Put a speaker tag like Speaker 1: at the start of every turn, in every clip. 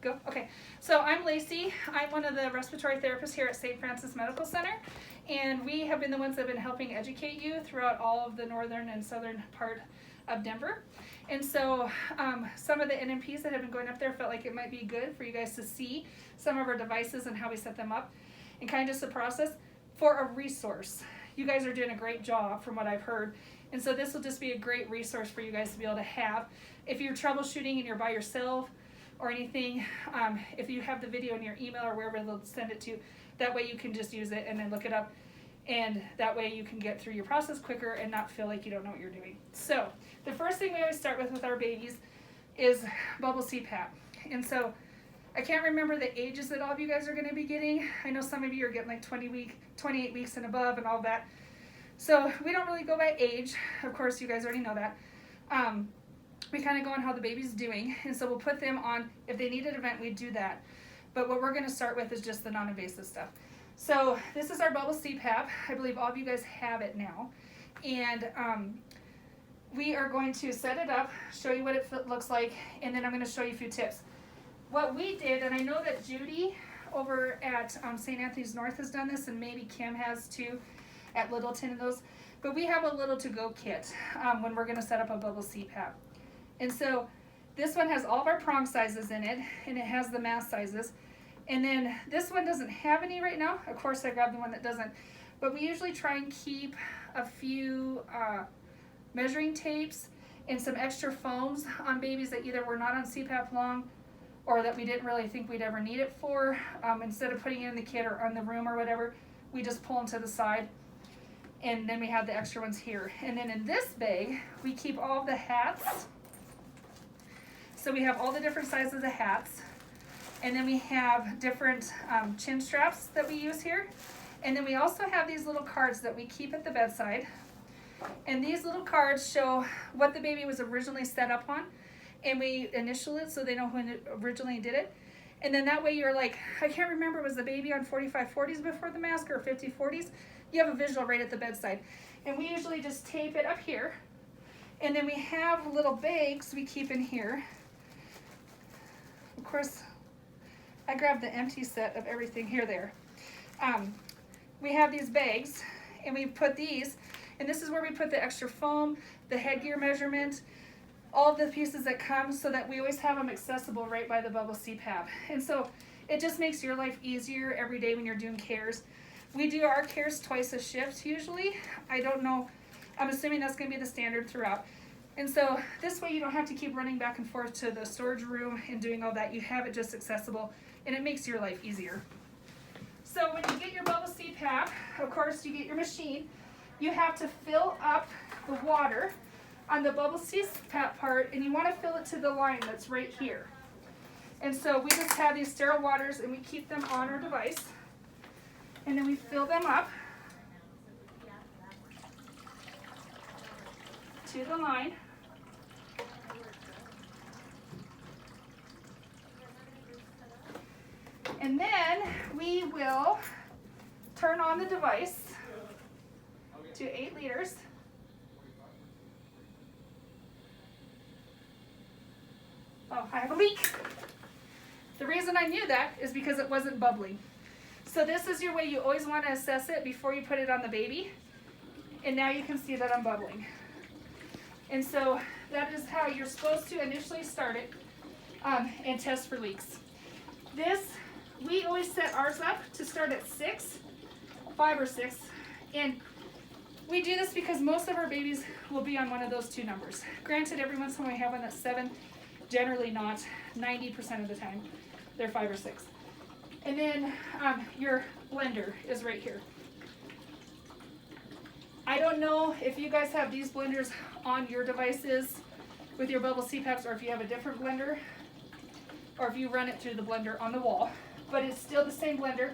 Speaker 1: Go? Okay. So I'm Lacey. I'm one of the respiratory therapists here at St. Francis Medical Center. And we have been the ones that have been helping educate you throughout all of the northern and southern part of Denver. And so some of the NMPs that have been going up there felt like it might be good for you guys to see some of our devices and how we set them up and kind of just a process for a resource. You guys are doing a great job from what I've heard. And so this will just be a great resource for you guys to be able to have. If you're troubleshooting and you're by yourself or anything, if you have the video in your email or wherever they'll send it to, that way you can just use it and then look it up. And that way you can get through your process quicker and not feel like you don't know what you're doing. So the first thing we always start with our babies is bubble CPAP. And so I can't remember the ages that all of you guys are going to be getting. I know some of you are getting like 28 weeks and above and all that. So we don't really go by age. Of course, you guys already know that. We kind of go on how the baby's doing. And so we'll put them on, if they need an event, we do that. But what we're going to start with is just the non-invasive stuff. So this is our bubble CPAP. I believe all of you guys have it now. And we are going to set it up, show you what it looks like, and then I'm going to show you a few tips. What we did, and I know that Judy over at St. Anthony's North has done this, and maybe Kim has too at Littleton and those, but we have a little to-go kit when we're going to set up a bubble CPAP. And so this one has all of our prong sizes in it, and it has the mask sizes. And then this one doesn't have any right now. Of course, I grabbed the one that doesn't. But we usually try and keep a few measuring tapes and some extra foams on babies that either were not on CPAP long or that we didn't really think we'd ever need it for. Instead of putting it in the kit or on the room or whatever, we just pull them to the side. And then we have the extra ones here. And then in this bag, we keep all of the hats. So we have all the different sizes of hats. And then we have different chin straps that we use here. And then we also have these little cards that we keep at the bedside. And these little cards show what the baby was originally set up on. And we initial it so they know when it originally did it. And then that way you're like, I can't remember, was the baby on 45/40s before the mask or 50/40s? You have a visual right at the bedside. And we usually just tape it up here. And then we have little bags we keep in here. Of course, I grabbed the empty set of everything here there. We have these bags and we put these, and this is where we put the extra foam, the headgear measurement, all of the pieces that come so that we always have them accessible right by the bubble CPAP. And so it just makes your life easier every day when you're doing cares. We do our cares twice a shift usually. I don't know, I'm assuming that's gonna be the standard throughout. And so this way you don't have to keep running back and forth to the storage room and doing all that. You have it just accessible and it makes your life easier. So when you get your bubble CPAP, of course you get your machine, you have to fill up the water on the bubble CPAP part, and you want to fill it to the line that's right here. And so we just have these sterile waters and we keep them on our device, and then we fill them up to the line. And then we will turn on the device to 8 liters. Oh, I have a leak. The reason I knew that is because it wasn't bubbling. So this is your way you always want to assess it before you put it on the baby. And now you can see that I'm bubbling. And so that is how you're supposed to initially start it and test for leaks. We always set ours up to start at 6, 5 or 6. And we do this because most of our babies will be on one of those two numbers. Granted, every once in a while we have one that's 7, generally not, 90% of the time, they're 5 or 6. And then your blender is right here. I don't know if you guys have these blenders on your devices with your bubble CPAPs or if you have a different blender or if you run it through the blender on the wall, but it's still the same blender.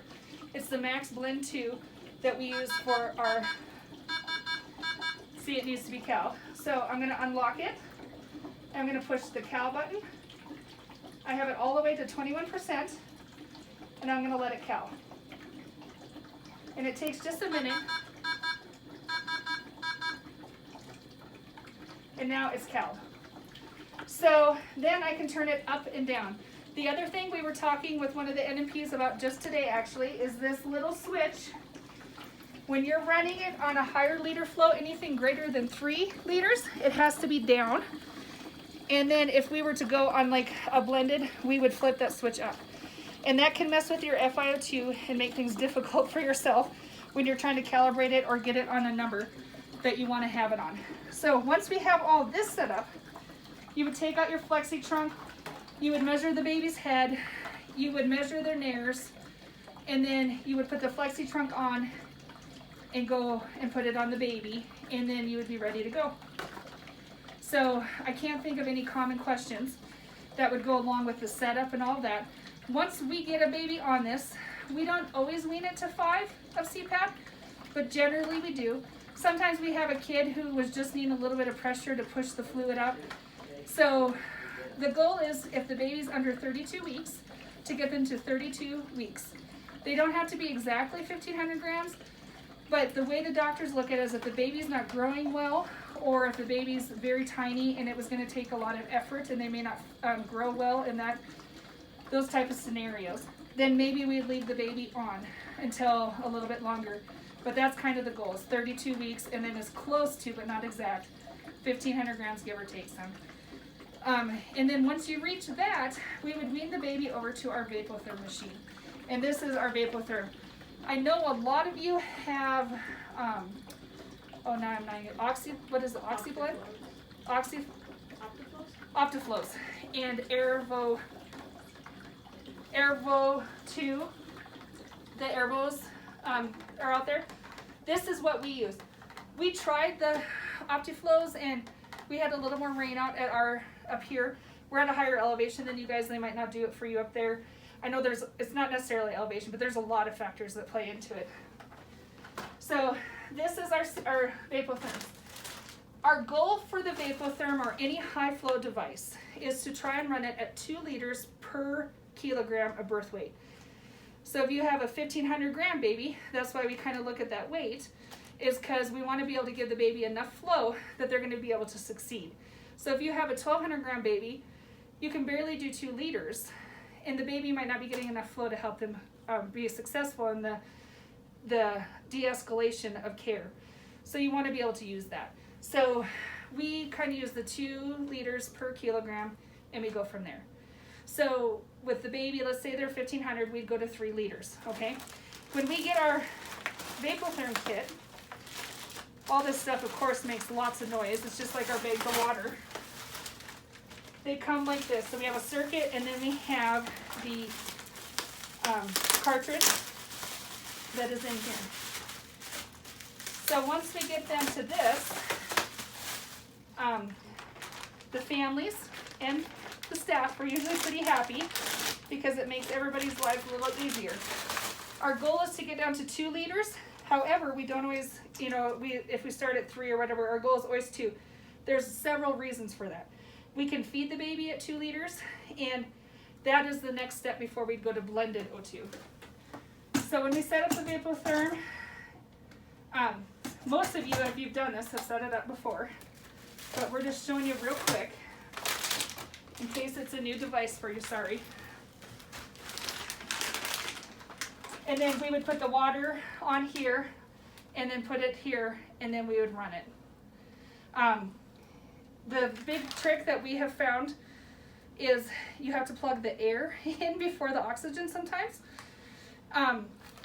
Speaker 1: It's the Max Blend 2 that we use for our, see, it needs to be cal. So I'm gonna unlock it. I'm gonna push the cal button. I have it all the way to 21%, and I'm gonna let it cal. And it takes just a minute. And now it's called. So then I can turn it up and down. The other thing we were talking with one of the NMPs about just today actually is this little switch. When you're running it on a higher liter flow, anything greater than 3 liters, it has to be down. And then if we were to go on like a blended, we would flip that switch up. And that can mess with your FiO2 and make things difficult for yourself when you're trying to calibrate it or get it on a number that you want to have it on. So once we have all this set up, you would take out your flexi trunk, you would measure the baby's head, you would measure their nares, and then you would put the flexi trunk on and go and put it on the baby, and then you would be ready to go. So I can't think of any common questions that would go along with the setup and all that. Once we get a baby on this, we don't always wean it to 5 of CPAP, but generally we do. Sometimes we have a kid who was just needing a little bit of pressure to push the fluid up. So the goal is, if the baby's under 32 weeks, to get them to 32 weeks. They don't have to be exactly 1,500 grams, but the way the doctors look at it is if the baby's not growing well, or if the baby's very tiny and it was going to take a lot of effort and they may not grow well in those type of scenarios, then maybe we'd leave the baby on until a little bit longer. But that's kind of the goal, is 32 weeks, and then as close to, but not exact, 1,500 grams, give or take some. And then once you reach that, we would wean the baby over to our Vapotherm machine. And this is our Vapotherm. I know a lot of you have, oh, now I'm not, what is it, OxyBlend? Optiflows. And Airvo 2, the Airvos are out there. This is what we use. We tried the Optiflows and we had a little more rain out at up here. We're at a higher elevation than you guys. They might not do it for you up there. I know it's not necessarily elevation, but there's a lot of factors that play into it. So this is our Vapotherm. Our goal for the Vapotherm or any high flow device is to try and run it at 2 liters per kilogram of birth weight. So if you have a 1,500 gram baby, that's why we kind of look at that weight, is because we want to be able to give the baby enough flow that they're going to be able to succeed. So if you have a 1,200 gram baby, you can barely do 2 liters, and the baby might not be getting enough flow to help them be successful in the de-escalation of care. So you want to be able to use that. So we kind of use the 2 liters per kilogram, and we go from there. So with the baby, let's say they're 1,500, we'd go to 3 liters, okay? When we get our Vapotherm kit, all this stuff, of course, makes lots of noise. It's just like our bags of water. They come like this. So we have a circuit, and then we have the cartridge that is in here. So once we get them to this, the families and the staff are usually pretty happy because it makes everybody's lives a little easier. Our goal is to get down to 2 liters. However, we don't always, if we start at 3 or whatever, our goal is always 2. There's several reasons for that. We can feed the baby at 2 liters, and that is the next step before we go to blended O2. So when we set up the Vapotherm, most of you, if you've done this, have set it up before, but we're just showing you real quick in case it's a new device for you, sorry. And then we would put the water on here and then put it here, and then we would run it. The big trick that we have found is you have to plug the air in before the oxygen sometimes.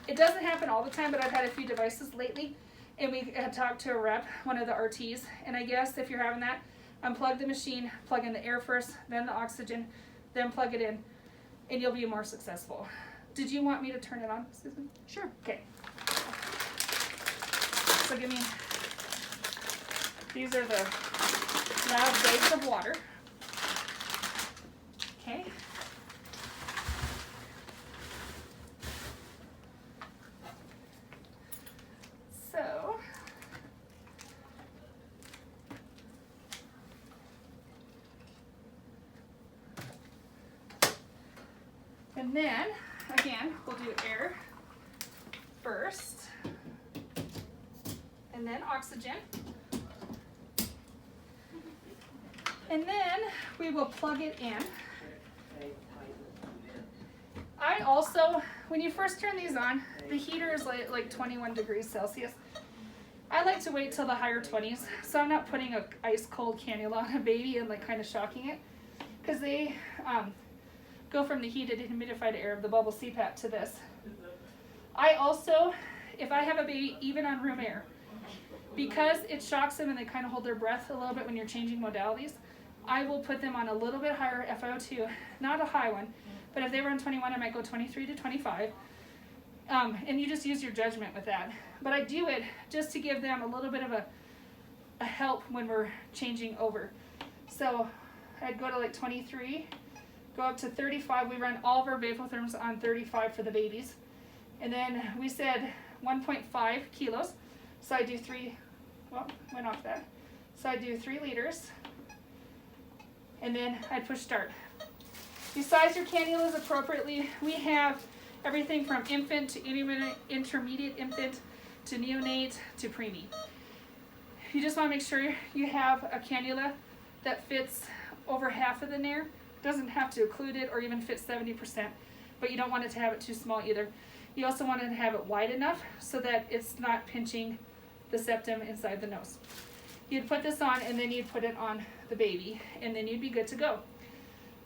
Speaker 1: It doesn't happen all the time, but I've had a few devices lately, and we had talked to a rep, one of the RTs, and I guess if you're having that, unplug the machine, plug in the air first, then the oxygen, then plug it in, and you'll be more successful. Did you want me to turn it on, Susan?
Speaker 2: Sure.
Speaker 1: Okay. So give me, these are the loud bags of water. Okay. So, and then, again, we'll do air first, and then oxygen. And then we will plug it in. also, when you first turn these on, the heater is like 21 degrees Celsius. I like to wait till the higher 20s, so I'm not putting a ice cold cannula on a baby and like kind of shocking it, because they go from the heated humidified air of the bubble CPAP to this. I also, if I have a baby even on room air, because it shocks them and they kind of hold their breath a little bit when you're changing modalities, I will put them on a little bit higher FiO2, not a high one, but if they were on 21, I might go 23 to 25. And you just use your judgment with that. But I do it just to give them a little bit of a help when we're changing over. So I'd go to like 23, go up to 35. We run all of our Vapotherms on 35 for the babies. And then we said 1.5 kilos. So I do went off that. So I do 3 liters. And then I'd push start. You size your cannulas appropriately. We have everything from infant to intermediate infant to neonate to preemie. You just want to make sure you have a cannula that fits over half of the nair. Doesn't have to occlude it or even fit 70%, but you don't want it to have it too small either. You also want it to have it wide enough so that it's not pinching the septum inside the nose. You'd put this on and then you'd put it on the baby and then you'd be good to go.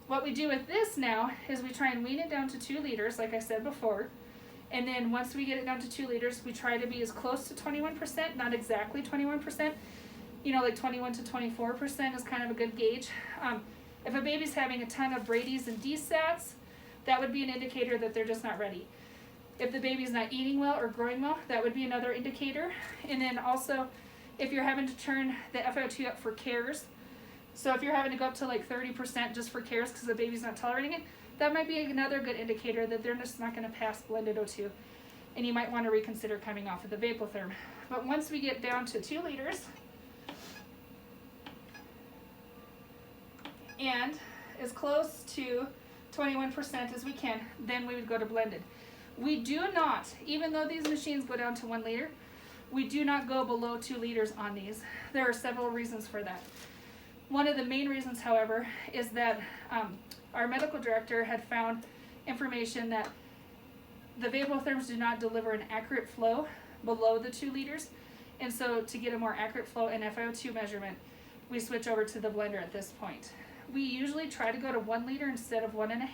Speaker 1: What we do with this now is we try and wean it down to 2 liters, like I said before. And then once we get it down to 2 liters, we try to be as close to 21%, not exactly 21%. You know, like 21 to 24% is kind of a good gauge. If a baby's having a ton of Brady's and DSATs, that would be an indicator that they're just not ready. If the baby's not eating well or growing well, that would be another indicator. And then also, if you're having to turn the FiO2 up for cares, so if you're having to go up to like 30% just for cares because the baby's not tolerating it, that might be another good indicator that they're just not going to pass blended O2. And you might want to reconsider coming off of the Vapotherm. But once we get down to 2 liters, and as close to 21% as we can, then we would go to blended. We do not, even though these machines go down to 1 liter, we do not go below 2 liters on these. There are several reasons for that. One of the main reasons, however, is that our medical director had found information that the Vapotherms do not deliver an accurate flow below the 2 liters. And so to get a more accurate flow and FiO2 measurement, we switch over to the blender at this point. We usually try to go to 1 liter instead of 1.5.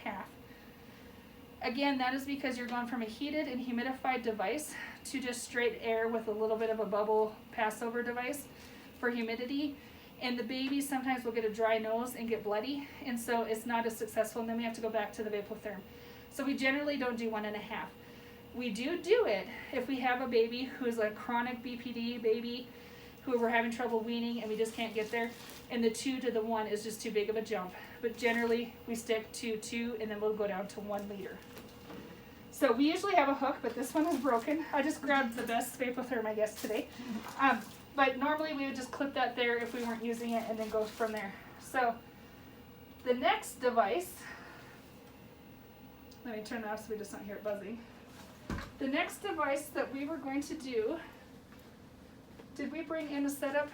Speaker 1: Again, that is because you're going from a heated and humidified device to just straight air with a little bit of a bubble passover device for humidity. And the baby sometimes will get a dry nose and get bloody, and so it's not as successful, and then we have to go back to the Vapotherm. So we generally don't do 1.5. We do it if we have a baby who's a chronic BPD baby who we're having trouble weaning and we just can't get there, and the 2 to the 1 is just too big of a jump. But generally we stick to 2 and then we'll go down to 1 liter. So we usually have a hook, but this one is broken. I just grabbed the best Vapotherm, I guess, today. But normally we would just clip that there if we weren't using it and then go from there. So the next device, let me turn that off so we just don't hear it buzzing. The next device that we were going to do, did we bring in a setup?